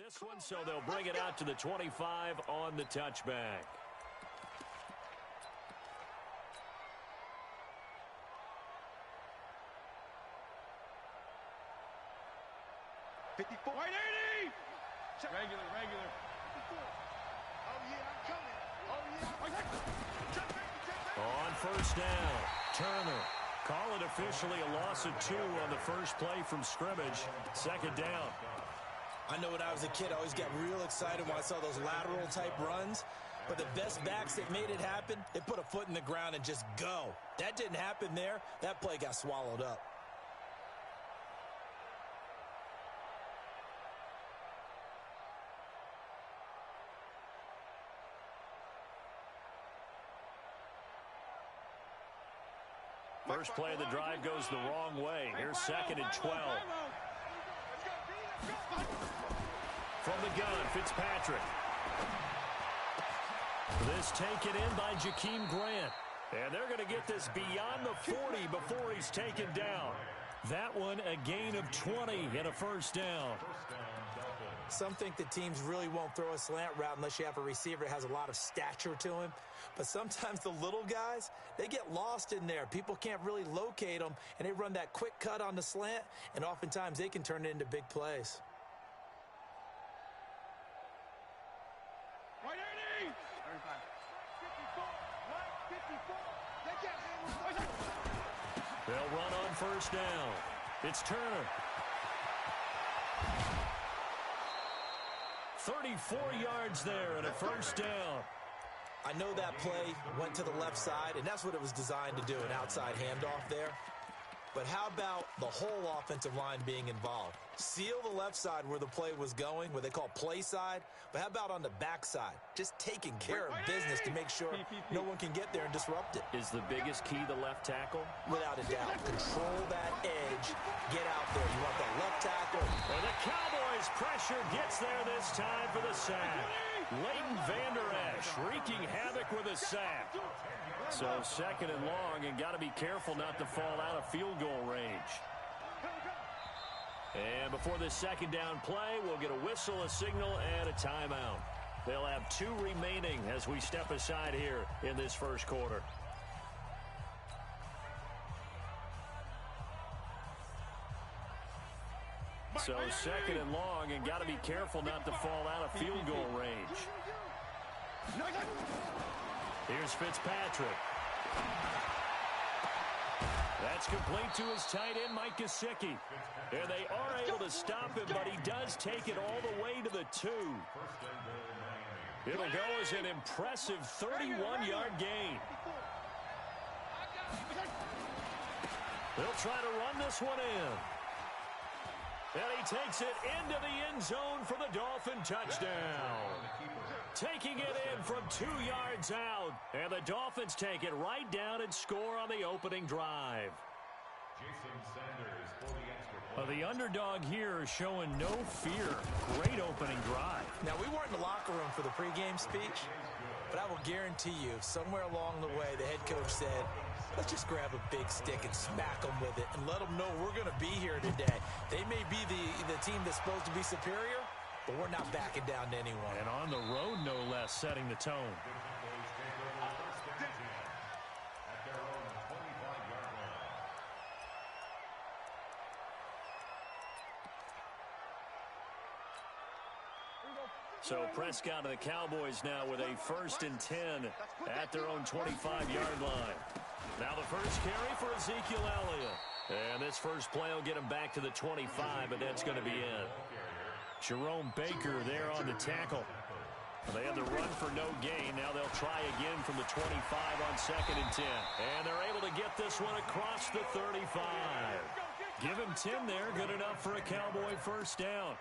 this one, so they'll bring it out to the 25 on the touchback. White 80! Regular. 54. Oh, yeah, I'm coming. Oh, yeah. On first down, Turner. Call it officially a loss of 2 on the first play from scrimmage. Second down. I know when I was a kid, I always got real excited when I saw those lateral-type runs. But the best backs that made it happen, they put a foot in the ground and just go. That didn't happen there. That play got swallowed up. First play of the drive goes the wrong way. Here's second and 12. From the gun, Fitzpatrick. This taken in by Jakeem Grant. And they're going to get this beyond the 40 before he's taken down. That one a gain of 20 and a first down. Some think that teams really won't throw a slant route unless you have a receiver that has a lot of stature to him. But sometimes the little guys, they get lost in there. People can't really locate them, and they run that quick cut on the slant, and oftentimes they can turn it into big plays. White 80! 35. 54. They'll run on first down. It's Turner. 34 yards there and a first down. I know that play went to the left side, and that's what it was designed to do, an outside handoff there. But how about the whole offensive line being involved? Seal the left side where the play was going, what they call play side. But how about on the back side? Just taking care of business to make sure no one can get there and disrupt it. Is the biggest key the left tackle? Without a doubt. Control that edge. Get out there. You want that left tackle. And the Cowboys' pressure gets there this time for the sack. Leighton Vander Esch wreaking havoc with a sack. So second and long, and got to be careful not to fall out of field goal range. And before this second down play, we'll get a whistle, a signal, and a timeout. They'll have 2 remaining as we step aside here in this first quarter. So second and long, and got to be careful not to fall out of field goal range. Here's Fitzpatrick. That's complete to his tight end, Mike Gesicki. And they are able to stop him, but he does take it all the way to the 2. It'll go as an impressive 31-yard gain. They'll try to run this one in. And he takes it into the end zone for the Dolphin touchdown. Taking it in from 2 yards out. And the Dolphins take it right down and score on the opening drive. The underdog here is showing no fear. Great opening drive. Now, we weren't in the locker room for the pregame speech, but I will guarantee you, somewhere along the way, the head coach said, let's just grab a big stick and smack them with it and let them know we're going to be here today. They may be the team that's supposed to be superior, but we're not backing down to anyone. And on the road, no less, setting the tone. So Prescott and the Cowboys now with a 1st and 10 at their own 25-yard line. Now the first carry for Ezekiel Elliott. And this first play will get him back to the 25, but that's going to be it. Jerome Baker there on the tackle. They had the run for no gain. Now they'll try again from the 25 on 2nd and 10. And they're able to get this one across the 35. Give him 10 there. Good enough for a Cowboy first down.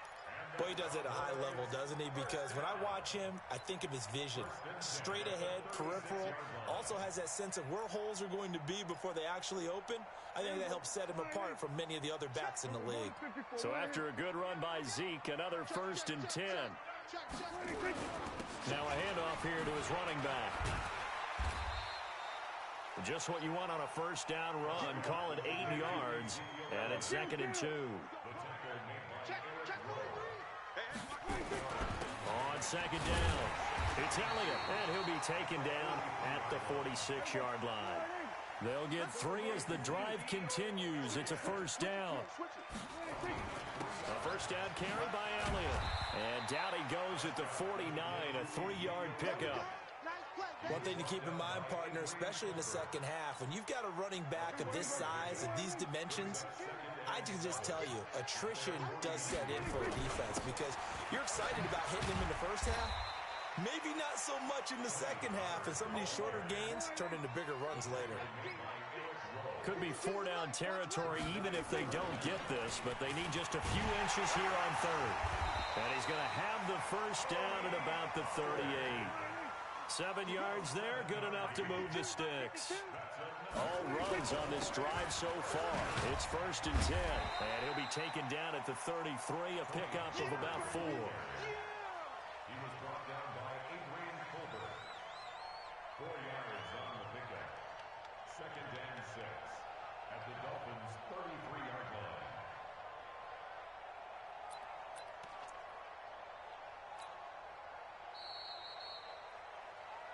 Boy, he does it at a high level, doesn't he? Because when I watch him, I think of his vision. Straight ahead, peripheral. Also has that sense of where holes are going to be before they actually open. I think that helps set him apart from many of the other backs in the league. So after a good run by Zeke, another 1st and 10. Now a handoff here to his running back. Just what you want on a first down run. Call it 8 yards. And it's 2nd and 2. second down. It's Elliott, and he'll be taken down at the 46-yard line. They'll get 3 as the drive continues. It's a first down. A first down carry by Elliott. And down he goes at the 49, a 3-yard pickup. One thing to keep in mind, partner, especially in the second half, when you've got a running back of this size and these dimensions, I can just tell you, attrition does set in for a defense because you're excited about hitting him in the first half. Maybe not so much in the second half, and some of these shorter gains turn into bigger runs later. Could be 4-down territory even if they don't get this, but they need just a few inches here on third. And he's going to have the first down at about the 38. 7 yards there, good enough to move the sticks. All runs on this drive so far. It's first and 10, and he'll be taken down at the 33, a pickup of about 4.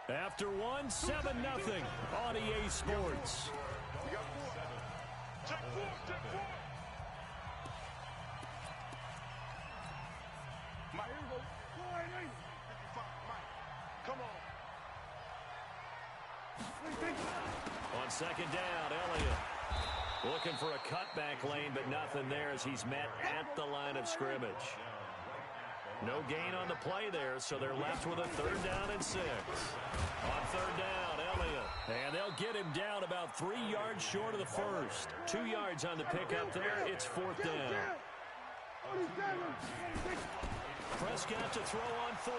After one, 7-0 on EA Sports. We got 4. Check 4, check 4. Mike, here we go. 488. 55, Mike. Come on. On second down, Elliott looking for a cutback lane, but nothing there as he's met at the line of scrimmage. No gain on the play there, so they're left with a 3rd down and 6. On 3rd down, Elliott. And they'll get him down about 3 yards short of the first. 2 yards on the pickup there. It's 4th down. Prescott to throw on 4th.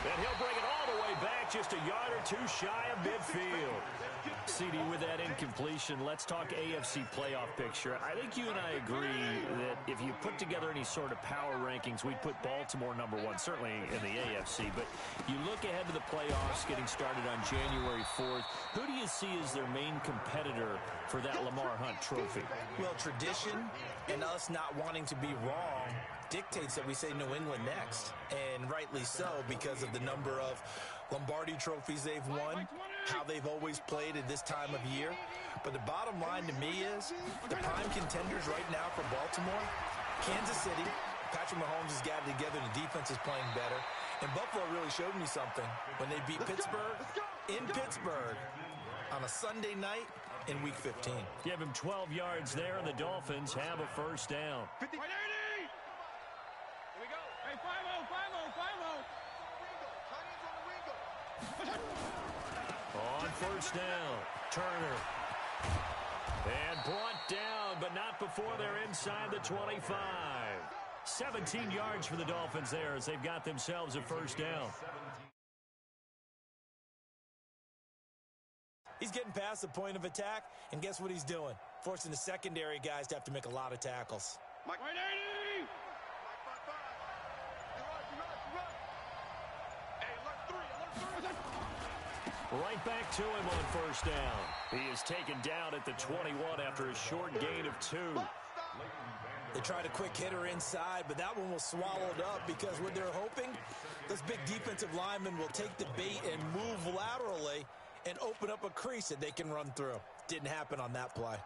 And he'll bring it all the way back, just a yard or 2 shy of midfield. CD, with that incompletion, let's talk AFC playoff picture. I think you and I agree that if you put together any sort of power rankings, we'd put Baltimore #1, certainly in the AFC. But you look ahead to the playoffs getting started on January 4th. Who do you see as their main competitor for that Lamar Hunt trophy? Well, tradition and us not wanting to be wrong dictates that we say New England next. And rightly so, because of the number of Lombardi trophies they've won, how they've always played at this time of year. But the bottom line to me is the prime contenders right now for Baltimore, Kansas City. Patrick Mahomes has got it together. The defense is playing better. And Buffalo really showed me something when they beat Pittsburgh in Pittsburgh on a Sunday night in Week 15. Give him 12 yards there, and the Dolphins have a first down. 50. Here we go. Hey, 5-0, 5-0, 5-0. On first down, Turner. And brought down, but not before they're inside the 25. 17 yards for the Dolphins there as they've got themselves a first down. He's getting past the point of attack, and guess what he's doing? Forcing the secondary guys to have to make a lot of tackles. Mike 180. Right back to him on first down. He is taken down at the 21 after a short gain of 2. They tried a quick hitter inside, but that one was swallowed up because what they're hoping, those big defensive linemen will take the bait and move laterally and open up a crease that they can run through. Didn't happen on that play.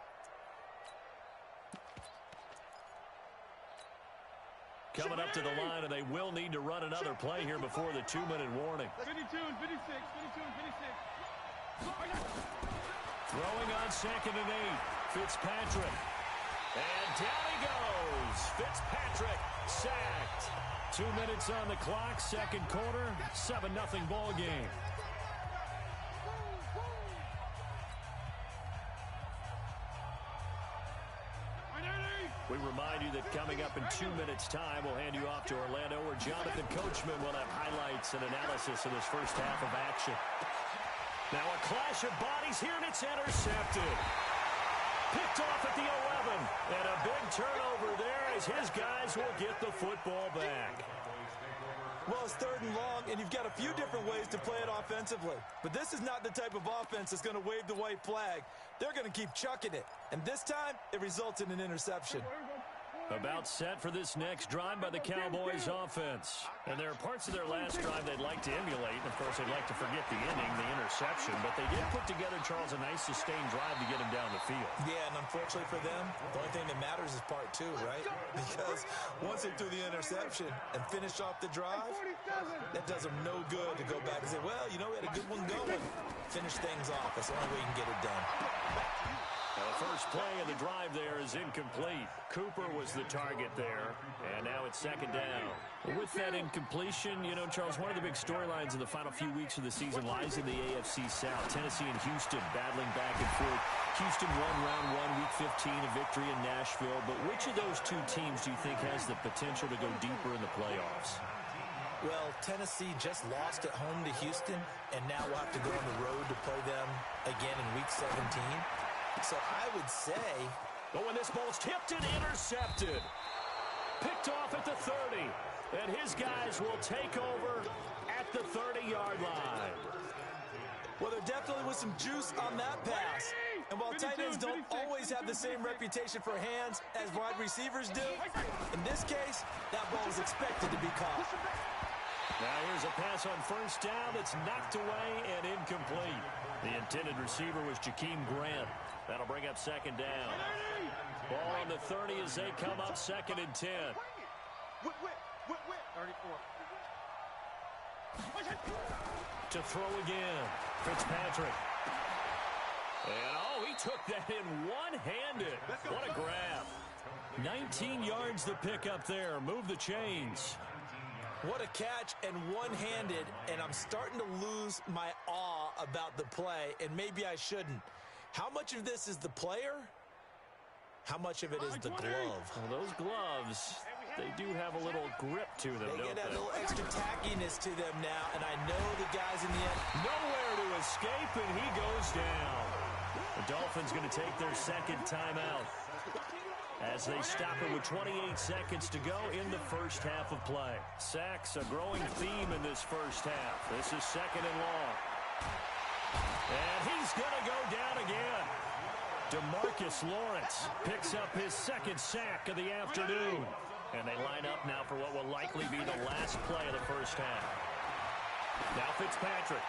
Coming up to the line, and they will need to run another play here before the 2-minute warning. 52 and 56, 52 and 56. Throwing on 2nd and 8. Fitzpatrick. And down he goes. Fitzpatrick sacked. 2 minutes on the clock, second quarter, 7-0 ball game. We remind you that coming up in 2 minutes' time, we'll hand you off to Orlando, where Jonathan Coachman will have highlights and analysis of this first half of action. Now a clash of bodies here, and it's intercepted. Picked off at the 11, and a big turnover there as his guys will get the football back. Well, it's 3rd and long, and you've got a few different ways to play it offensively. But this is not the type of offense that's going to wave the white flag. They're going to keep chucking it. And this time, it results in an interception. About set for this next drive by the Cowboys offense. And there are parts of their last drive they'd like to emulate. And, of course, they'd like to forget the inning, the interception. But they did put together, Charles, a nice sustained drive to get him down the field. Yeah, and unfortunately for them, the only thing that matters is part two, right? Because once they threw the interception and finished off the drive, that does them no good to go back and say, well, you know, we had a good one going. Finish things off. That's the only way you can get it done. Now, the first play of the drive there is incomplete. Cooper was the target there, and now it's second down. With that incompletion, you know, Charles, one of the big storylines in the final few weeks of the season lies in the AFC South. Tennessee and Houston battling back and forth. Houston won round one, week 15, a victory in Nashville. But which of those two teams do you think has the potential to go deeper in the playoffs? Well, Tennessee just lost at home to Houston, and now we'll have to go on the road to play them again in week 17. So I would say... But when this ball's tipped and intercepted, picked off at the 30, and his guys will take over at the 30-yard line. Well, there definitely was some juice on that pass. And while tight ends don't always have the same reputation for hands as wide receivers do, in this case, that ball was expected to be caught. Now here's a pass on first down that's knocked away and incomplete. The intended receiver was Jakeem Grant. That'll bring up second down. Ball on the 30 as they come up second and 10. 34. To throw again, Fitzpatrick. And, oh, he took that in one-handed. What a grab. 19 yards the pick up there. Move the chains. What a catch and one-handed, and I'm starting to lose my awe about the play, and maybe I shouldn't. How much of this is the player? How much of it is the glove? Well, those gloves, they do have a little grip to them, They don't get that they? little extra tackiness to them now, and I know the guys in the end. Nowhere to escape, and he goes down. The Dolphins going to take their second timeout as they stop it with 28 seconds to go in the first half of play. Sacks, a growing theme in this first half. This is second and long. And he's going to go down again. DeMarcus Lawrence picks up his second sack of the afternoon. And they line up now for what will likely be the last play of the first half. Now Fitzpatrick.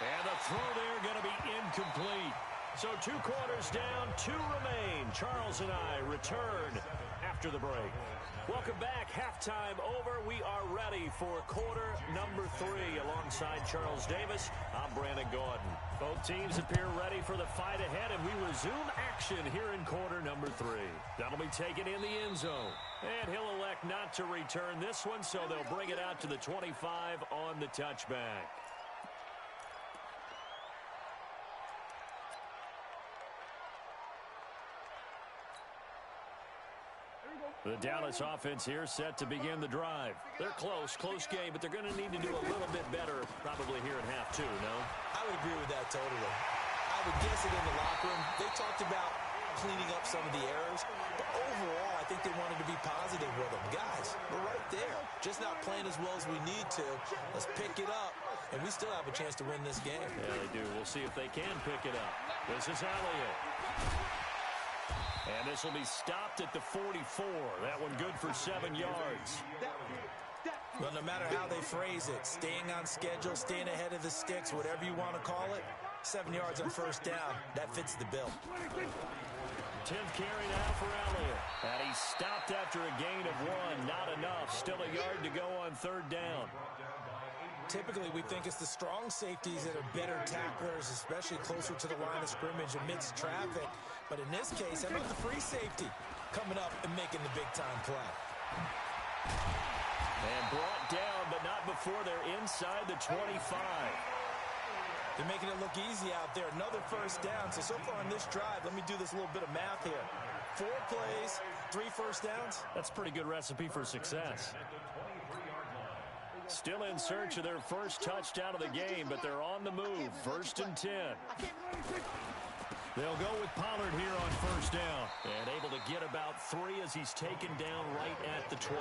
And the throw there going to be incomplete. So 2 quarters down, 2 remain. Charles and I return after the break. Welcome back. Halftime over. We are ready for quarter number 3. Alongside Charles Davis, I'm Brandon Gordon. Both teams appear ready for the fight ahead, and we resume action here in quarter number 3. That'll be taken in the end zone. And he'll elect not to return this one, so they'll bring it out to the 25 on the touchback. The Dallas offense here set to begin the drive. They're close game, but they're going to need to do a little bit better probably here in half 2, no? I would agree with that totally. I would guess it in the locker room. They talked about cleaning up some of the errors, but overall, I think they wanted to be positive with them. Guys, we're right there. Just not playing as well as we need to. Let's pick it up, and we still have a chance to win this game. Yeah, they do. We'll see if they can pick it up. This is Elliott. And this will be stopped at the 44. That one good for 7 yards. Well, no matter how they phrase it, staying on schedule, staying ahead of the sticks, whatever you want to call it, 7 yards on first down, that fits the bill. 10th carry now for Elliott. And he's stopped after a gain of 1. Not enough. Still a yard to go on third down. Typically, we think it's the strong safeties that are better tacklers, especially closer to the line of scrimmage amidst traffic. But in this case, how about the free safety coming up and making the big-time play? And brought down, but not before they're inside the 25. They're making it look easy out there. Another first down. So far on this drive, let me do this little bit of math here. 4 plays, 3 first downs. That's a pretty good recipe for success. Still in search of their first touchdown of the game, but they're on the move. First and 10. They'll go with Pollard here on first down. And able to get about 3 as he's taken down right at the 20.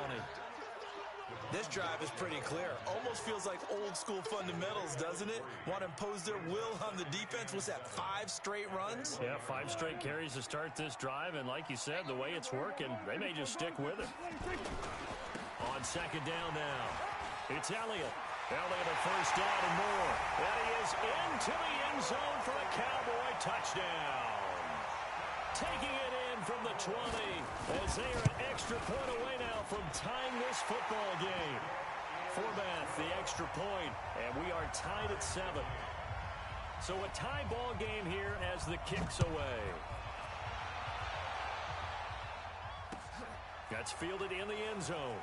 This drive is pretty clear. Almost feels like old school fundamentals, doesn't it? Want to impose their will on the defense. What's that, 5 straight runs? Yeah, 5 straight carries to start this drive, and like you said, the way it's working, they may just stick with it. On second down now, it's Elliott. Elliott a first down and more. And he is into the end zone for a Cowboy touchdown. Taking it in from the 20 as they are an extra point away now from tying this football game. Forbath, the extra point, and we are tied at 7. So a tie ball game here as the kick's away. That's fielded in the end zone.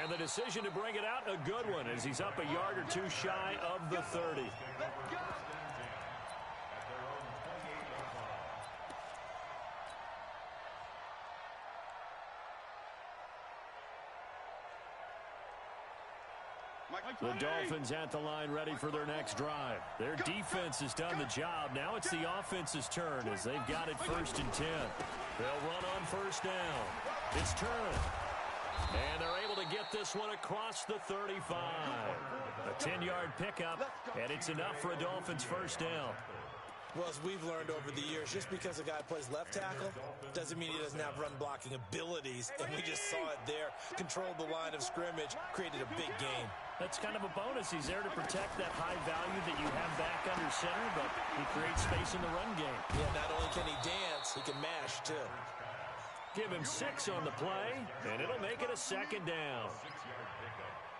And the decision to bring it out, a good one, as he's up a yard or 2 shy of the 30. The Dolphins at the line ready for their next drive. Their defense has done the job. Now it's the offense's turn as they've got it 1st and 10. They'll run on 1st down. It's Turner. And they're able to get this one across the 35. A 10-yard pickup, and it's enough for a Dolphins 1st down. Well, as we've learned over the years, just because a guy plays left tackle doesn't mean he doesn't have run-blocking abilities, and we just saw it there. Controlled the line of scrimmage, created a big game. That's kind of a bonus. He's there to protect that high value that you have back under center, but he creates space in the run game. Yeah, not only can he dance, he can mash, too. Give him 6 on the play, and it'll make it a 2nd down.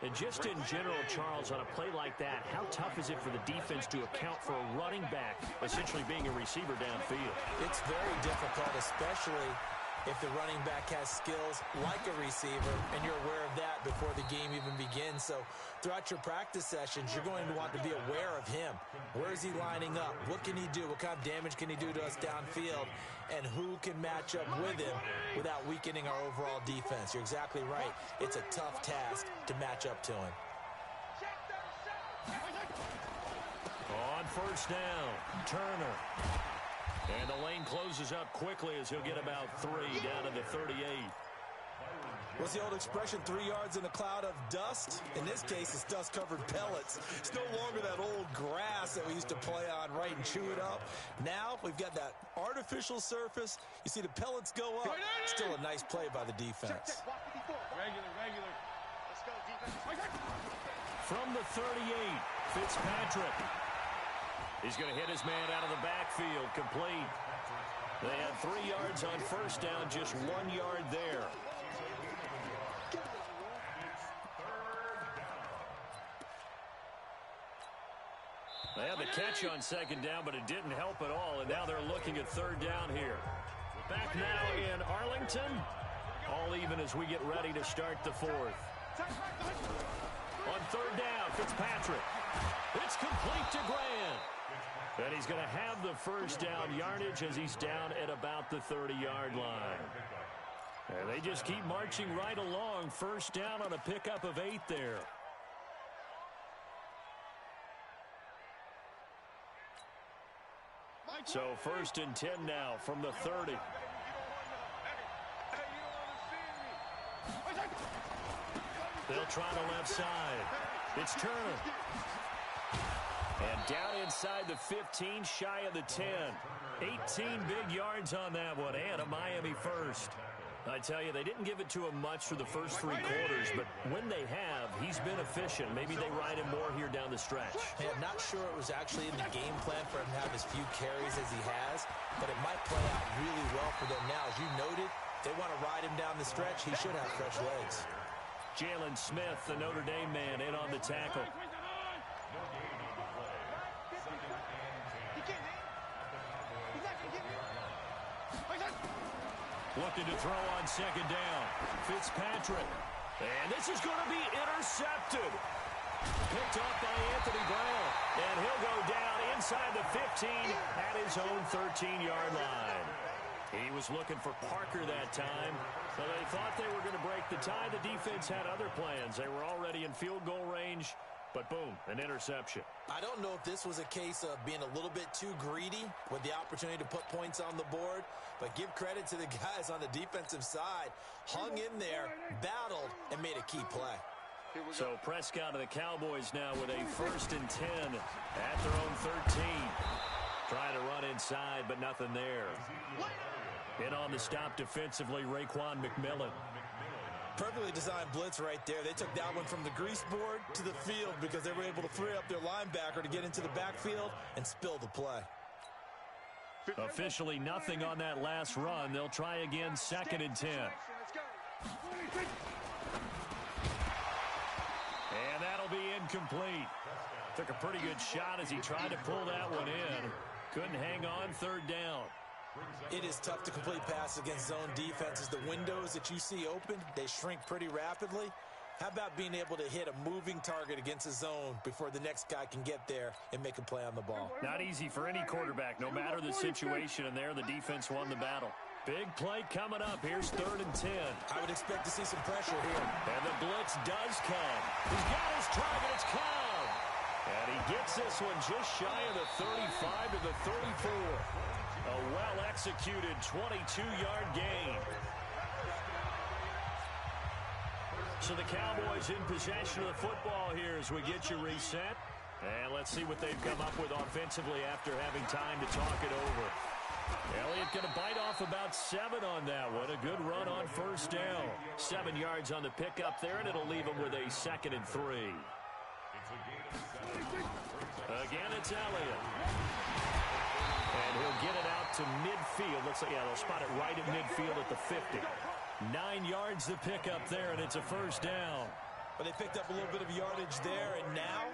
And just in general, Charles, on a play like that, how tough is it for the defense to account for a running back essentially being a receiver downfield? It's very difficult, especially if the running back has skills like a receiver, and you're aware of that before the game even begins. So throughout your practice sessions, you're going to want to be aware of him. Where is he lining up? What can he do? What kind of damage can he do to us downfield? And who can match up with him without weakening our overall defense? You're exactly right. It's a tough task to match up to him. On 1st down, Turner. And the lane closes up quickly as he'll get about 3 down to the 38. What's the old expression, 3 yards in a cloud of dust? In this case, it's dust-covered pellets. It's no longer that old grass that we used to play on, right, and chew it up. Now we've got that artificial surface. You see the pellets go up. Still a nice play by the defense. Regular. Let's go, defense. From the 38, Fitzpatrick. He's going to hit his man out of the backfield, complete. They had 3 yards on 1st down, just 1 yard there. They had the catch on 2nd down, but it didn't help at all, and now they're looking at 3rd down here. Back now in Arlington, all even as we get ready to start the 4th. On 3rd down, Fitzpatrick. It's complete to Grant. And he's going to have the 1st down yardage as he's down at about the 30-yard line. And they just keep marching right along. 1st down on a pickup of 8 there. So 1st and 10 now from the 30. They'll try the left side. It's Turner. And down inside the 15, shy of the 10. 18 big yards on that one, and a Miami 1st. I tell you, they didn't give it to him much for the first 3 quarters, but when they have, he's been efficient. Maybe they ride him more here down the stretch. Yeah, not sure it was actually in the game plan for him to have as few carries as he has, but it might play out really well for them now. As you noted, they want to ride him down the stretch. He should have fresh legs. Jalen Smith, the Notre Dame man, in on the tackle. Looking to throw on 2nd down. Fitzpatrick. And this is going to be intercepted. Picked off by Anthony Brown. And he'll go down inside the 15 at his own 13-yard line. He was looking for Parker that time. So they thought they were going to break the tie. The defense had other plans. They were already in field goal range. But boom, an interception. I don't know if this was a case of being a little bit too greedy with the opportunity to put points on the board, but give credit to the guys on the defensive side. Hung in there, battled, and made a key play. So Prescott of the Cowboys now with a 1st and 10 at their own 13. Trying to run inside, but nothing there. In on the stop defensively, Raekwon McMillan. Perfectly designed blitz right there. They took that one from the grease board to the field because they were able to free up their linebacker to get into the backfield and spill the play. Officially nothing on that last run. They'll try again, 2nd and 10. And that'll be incomplete. Took a pretty good shot as he tried to pull that one in. Couldn't hang on, 3rd down. It is tough to complete passes against zone defenses. The windows that you see open, they shrink pretty rapidly. How about being able to hit a moving target against a zone before the next guy can get there and make a play on the ball? Not easy for any quarterback, no matter the situation, and there the defense won the battle. Big play coming up. Here's 3rd and 10. I would expect to see some pressure here. And the blitz does come. He's got his target. It's Cobb. And he gets this one just shy of the 35 to the 34. A well-executed 22-yard gain. So the Cowboys in possession of the football here as we get you reset. And let's see what they've come up with offensively after having time to talk it over. Elliott going to bite off about 7 on that one. A good run on 1st down. 7 yards on the pickup there, and it'll leave him with a 2nd and 3. Again, it's Elliott. And he'll get it out to midfield. Looks like, yeah, they'll spot it right at midfield at the 50. 9 yards the pickup there, and it's a 1st down. But they picked up a little bit of yardage there, and now,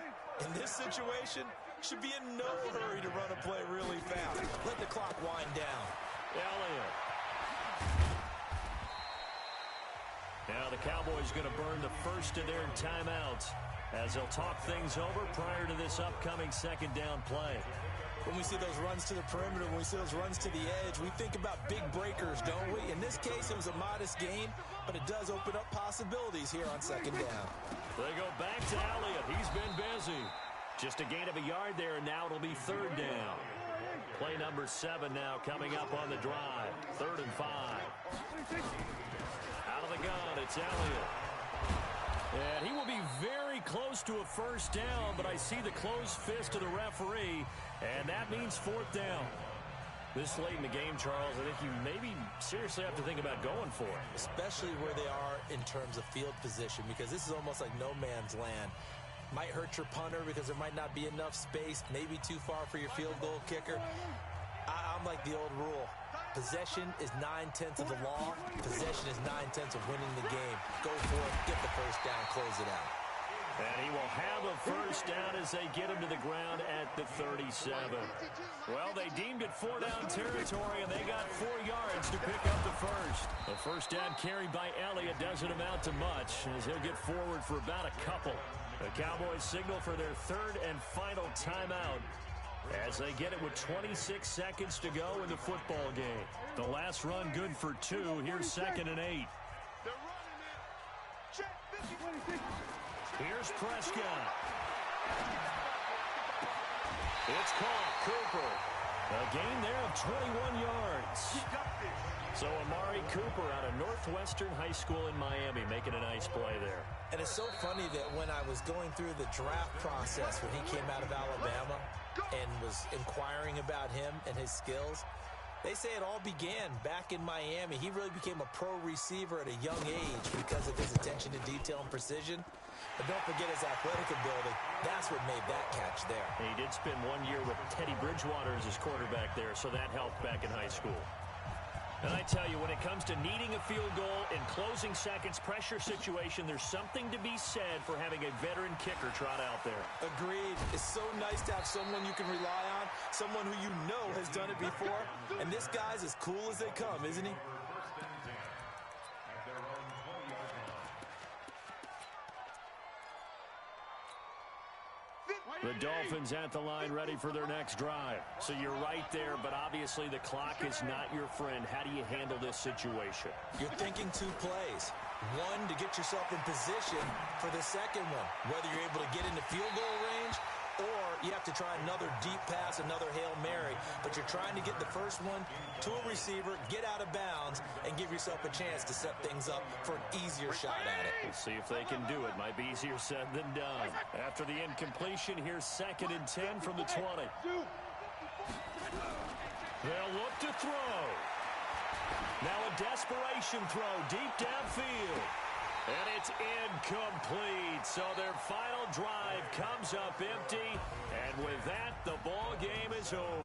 in this situation, should be in no hurry to run a play really fast. Let the clock wind down. Elliott. Now the Cowboys going to burn the first of their timeouts as they'll talk things over prior to this upcoming 2nd down play. When we see those runs to the perimeter, when we see those runs to the edge, we think about big breakers, don't we? In this case, it was a modest gain, but it does open up possibilities here on 2nd down. They go back to Elliott. He's been busy. Just a gain of a yard there, and now it'll be 3rd down. Play number 7 now coming up on the drive. 3rd and 5. Out of the gun, it's Elliott. And he will be very close to a 1st down, but I see the closed fist of the referee, and that means 4th down. This late in the game, Charles, I think you maybe seriously have to think about going for it. Especially where they are in terms of field position, because this is almost like no man's land. Might hurt your punter because there might not be enough space, maybe too far for your field goal kicker. I'm like the old rule. Possession is 9/10 of the law. Possession is 9/10 of winning the game. Go for it, get the 1st down, close it out. And he will have a 1st down as they get him to the ground at the 37. Well, they deemed it 4-down territory, and they got 4 yards to pick up the 1st. The 1st down carry by Elliott doesn't amount to much as he'll get forward for about a couple. The Cowboys signal for their 3rd and final timeout as they get it with 26 seconds to go in the football game. The last run good for 2. Here's 2nd and 8. Here's Prescott. It's caught. Cooper. A gain there of 21 yards. So Amari Cooper out of Northwestern High School in Miami making a nice play there. And it's so funny that when I was going through the draft process when he came out of Alabama and was inquiring about him and his skills, they say it all began back in Miami. He really became a pro receiver at a young age because of his attention to detail and precision. But don't forget his athletic ability. That's what made that catch there. He did spend 1 year with Teddy Bridgewater as his quarterback there, so that helped back in high school. And I tell you, when it comes to needing a field goal in closing seconds, pressure situation, there's something to be said for having a veteran kicker trot out there. Agreed. It's so nice to have someone you can rely on, someone who you know has done it before. And this guy's as cool as they come, isn't he? The Dolphins at the line ready for their next drive. So you're right there, but obviously the clock is not your friend. How do you handle this situation? You're thinking two plays. One, to get yourself in position for the second one, whether you're able to get into field goal range or you have to try another deep pass, another Hail Mary, but you're trying to get the first one to a receiver, get out of bounds, and give yourself a chance to set things up for an easier shot at it. We'll see if they can do it. Might be easier said than done. After the incompletion, here's 2nd and 10 from the 20. They'll look to throw. Now a desperation throw deep downfield. And it's incomplete. So their final drive comes up empty. And with that, the ball game is over.